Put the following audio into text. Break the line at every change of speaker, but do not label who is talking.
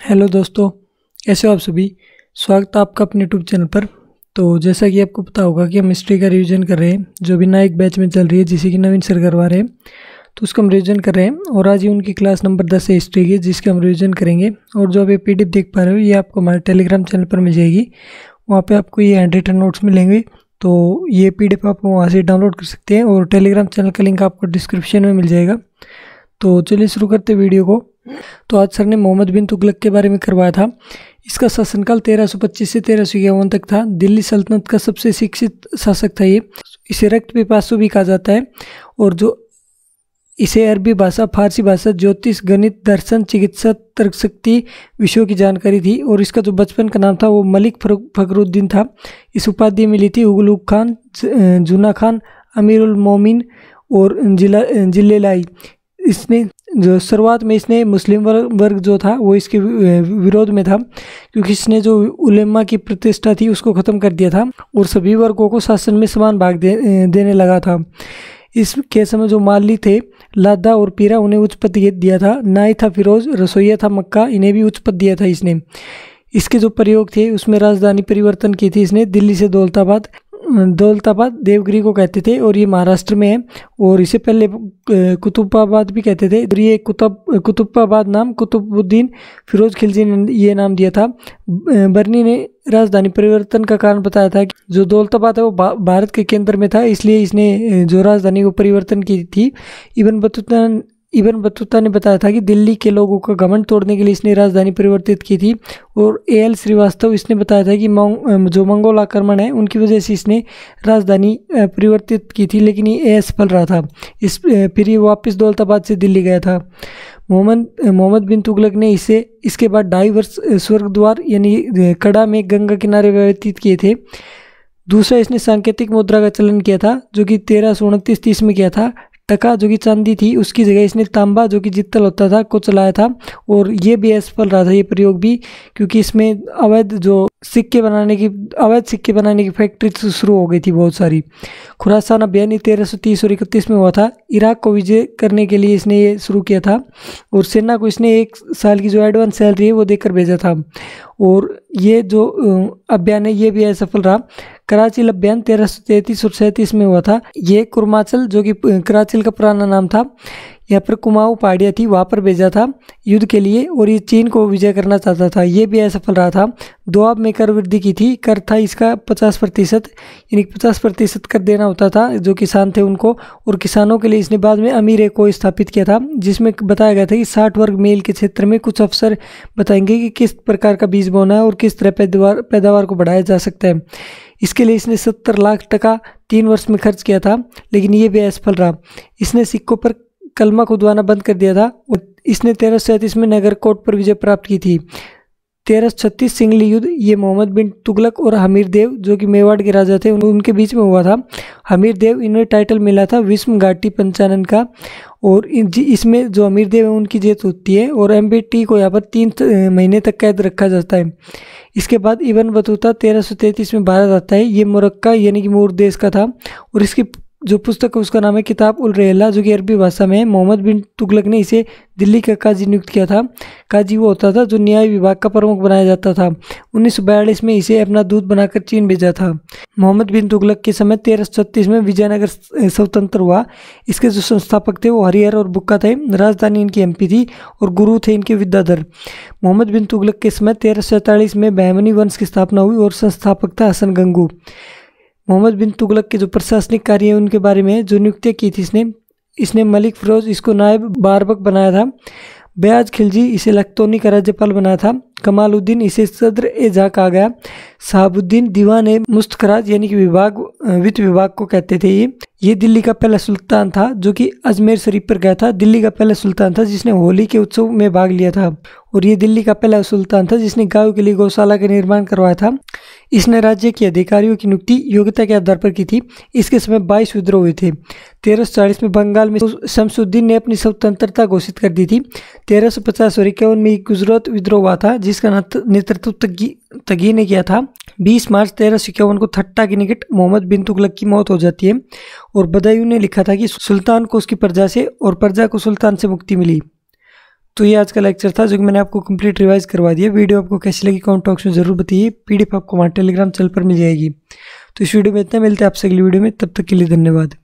Hello दोस्तों, कैसे हो आप सभी। स्वागत है आपका अपने यूट्यूब चैनल पर। तो जैसा कि आपको पता होगा कि हम हिस्ट्री का रिवीजन कर रहे हैं, जो भी नया एक बैच में चल रही है जिसे कि नवीन सर करवा रहे हैं, तो उसका हम रिवीजन कर रहे हैं। और आज ही उनकी क्लास नंबर 10 है हिस्ट्री की, जिसका हम रिवीजन करेंगे। और जो आप ये पीडीएफ देख पा रहे हो, ये आपको हमारे टेलीग्राम चैनल पर मिल जाएगी। वहाँ पर आपको ये हैंड रिटन नोट्स मिलेंगे, तो ये पीडीएफ आप वहाँ से डाउनलोड कर सकते हैं। और टेलीग्राम चैनल का लिंक आपको डिस्क्रिप्शन में मिल जाएगा। तो चलिए शुरू करते हैं वीडियो को। तो आज सर ने मोहम्मद बिन तुगलक के बारे में करवाया था। इसका शासनकाल 1325 से 1351 तक था। दिल्ली सल्तनत का सबसे शिक्षित शासक था ये। इसे रक्त पिपासु भी कहा जाता है। और जो इसे अरबी भाषा, फारसी भाषा, ज्योतिष, गणित, दर्शन, चिकित्सा, तर्कशक्ति विषयों की जानकारी थी। और इसका जो बचपन का नाम था वो मलिक फखरुद्दीन था। इस उपाधि मिली थी उगलुग खान, जूना खान, अमीरुल मोमिन और जिलेलाई। इसने जो शुरुआत में इसने मुस्लिम वर्ग जो था वो इसके विरोध में था, क्योंकि इसने जो उलेमा की प्रतिष्ठा थी उसको ख़त्म कर दिया था और सभी वर्गों को शासन में समान भाग देने लगा था। इसके समय जो माली थे, लादा और पीरा, उन्हें उच्च पद दिया था। नाई था फिरोज, रसोईया था मक्का, इन्हें भी उच्च पद दिया था इसने। इसके जो प्रयोग थे उसमें राजधानी परिवर्तन की थी इसने, दिल्ली से दौलताबाद देवगिरी को कहते थे, और ये महाराष्ट्र में है। और इसे पहले कुतुबाबाद भी कहते थे। और ये कुतुबाबाद नाम कुतुबुद्दीन फिरोज खिलजी ने ये नाम दिया था। बर्नी ने राजधानी परिवर्तन का कारण बताया था कि जो दौलताबाद है वो भारत के केंद्र में था, इसलिए इसने जो राजधानी को परिवर्तन की थी। इब्न बतूता ने बताया था कि दिल्ली के लोगों का घमंड तोड़ने के लिए इसने राजधानी परिवर्तित की थी। और एल श्रीवास्तव इसने बताया था कि जो मंगोल आक्रमण है उनकी वजह से इसने राजधानी परिवर्तित की थी, लेकिन ये असफल रहा था। फिर ये वापस दौलताबाद से दिल्ली गया था। मोहम्मद बिन तुगलक ने इसके बाद 2.5 वर्ष स्वर्गद्वार यानी कड़ा में गंगा किनारे व्यतीत किए थे। दूसरा, इसने सांकेतिक मुद्रा का चलन किया था, जो कि 1329-30 में किया था। टका जो कि चांदी थी उसकी जगह इसने तांबा जो कि जित्तल होता था को चलाया था। और ये भी असफल रहा था ये प्रयोग भी, क्योंकि इसमें अवैध सिक्के बनाने की फैक्ट्री शुरू हो गई थी बहुत सारी। खुरासान अभियान 1330 और 31 में हुआ था। इराक को विजय करने के लिए इसने ये शुरू किया था। और सेना को इसने 1 साल की जो एडवांस सैलरी है वो देकर भेजा था। और ये जो अभियान है ये भी असफल रहा। कराची अभियान 1333 और 37 में हुआ था। ये कुर्माचल जो कि कराची का पुराना नाम था, यहाँ पर कुमाऊं पहाड़ियाँ थी, वहाँ पर भेजा था युद्ध के लिए। और ये चीन को विजय करना चाहता था। ये भी असफल रहा था। दोआब में कर वृद्धि की थी। कर था इसका 50%, यानी 50% कर देना होता था जो किसान थे उनको। और किसानों के लिए इसने बाद में अमीर को स्थापित किया था, जिसमें बताया गया था कि 60 वर्ग मील के क्षेत्र में कुछ अफसर बताएंगे कि किस प्रकार का बीज बोना है और किस तरह पैदावार को बढ़ाया जा सकता है। इसके लिए इसने 70 लाख टका 3 वर्ष में खर्च किया था, लेकिन ये भी असफल रहा। इसने सिक्कों पर कलमा खुदवाना बंद कर दिया था। इसने 1337 में नगरकोट पर विजय प्राप्त की थी। 1336 सिंगली युद्ध ये मोहम्मद बिन तुगलक और हमीर देव जो कि मेवाड़ के राजा थे उनके बीच में हुआ था। हमीर देव, इन्हें टाइटल मिला था विस्म घाटी पंचानन का। और इसमें जो हमीर देव है उनकी जीत होती है। और एमबीटी को यहाँ पर 3 महीने तक कैद रखा जाता है। इसके बाद इब्न बतूता 1333 में भारत आता है। ये मोरक्का यानी कि मूर देश का था। और इसकी जो पुस्तक है उसका नाम है किताब उल रेहला, जो कि अरबी भाषा में है। मोहम्मद बिन तुगलक ने इसे दिल्ली का काजी नियुक्त किया था। काजी वो होता था जो न्याय विभाग का प्रमुख बनाया जाता था। 1942 में इसे अपना दूत बनाकर चीन भेजा था। मोहम्मद बिन तुगलक के समय 1336 में विजयनगर स्वतंत्र हुआ। इसके जो संस्थापक थे वो हरिहर और बुक्का थे। राजधानी इनकी एमपी थी और गुरु थे इनके विद्याधर। मोहम्मद बिन तुगलक के समय 1347 में बहमनी वंश की स्थापना हुई और संस्थापक था हसन गंगू। मोहम्मद बिन तुगलक के जो प्रशासनिक कार्य हैं उनके बारे में जो नियुक्तियाँ की थी इसने मलिक फिरोज इसको नायब बारबक बनाया था। बयाज खिलजी इसे लखतौनी का राज्यपाल बनाया था। कमालुद्दीन इसे सदर ए जा कहा गया। शहाबुद्दीन दीवान ए मुस्तखराज यानी कि वित्त विभाग को कहते थे। ये दिल्ली का पहला सुल्तान था जो कि अजमेर शरीफ पर गया था। दिल्ली का पहला सुल्तान था जिसने होली के उत्सव में भाग लिया था। और ये दिल्ली का पहला सुल्तान था जिसने गायों के लिए गौशाला का निर्माण करवाया था। इसने राज्य के अधिकारियों की नियुक्ति योग्यता के आधार पर की थी। इसके समय 22 विद्रोह हुए थे। 1340 में बंगाल में शमसुद्दीन ने अपनी स्वतंत्रता घोषित कर दी थी। 1350 और 51 में गुजरात विद्रोह हुआ था जिसका नेतृत्व तगी ने किया था। 20 मार्च 1351 को थट्टा के निकट मोहम्मद बिन तुगलक की मौत हो जाती है। और बदायूं ने लिखा था कि सुल्तान को उसकी प्रजा से और प्रजा को सुल्तान से मुक्ति मिली। तो ये आज का लेक्चर था जो कि मैंने आपको कंप्लीट रिवाइज करवा दिया। वीडियो आपको कैसी लगी कमेंट बॉक्स में जरूर बताइए। पीडीएफ आपको हमारे टेलीग्राम चैनल पर मिल जाएगी। तो इस वीडियो में इतना, मिलते हैं आपसे अगली वीडियो में, तब तक के लिए धन्यवाद।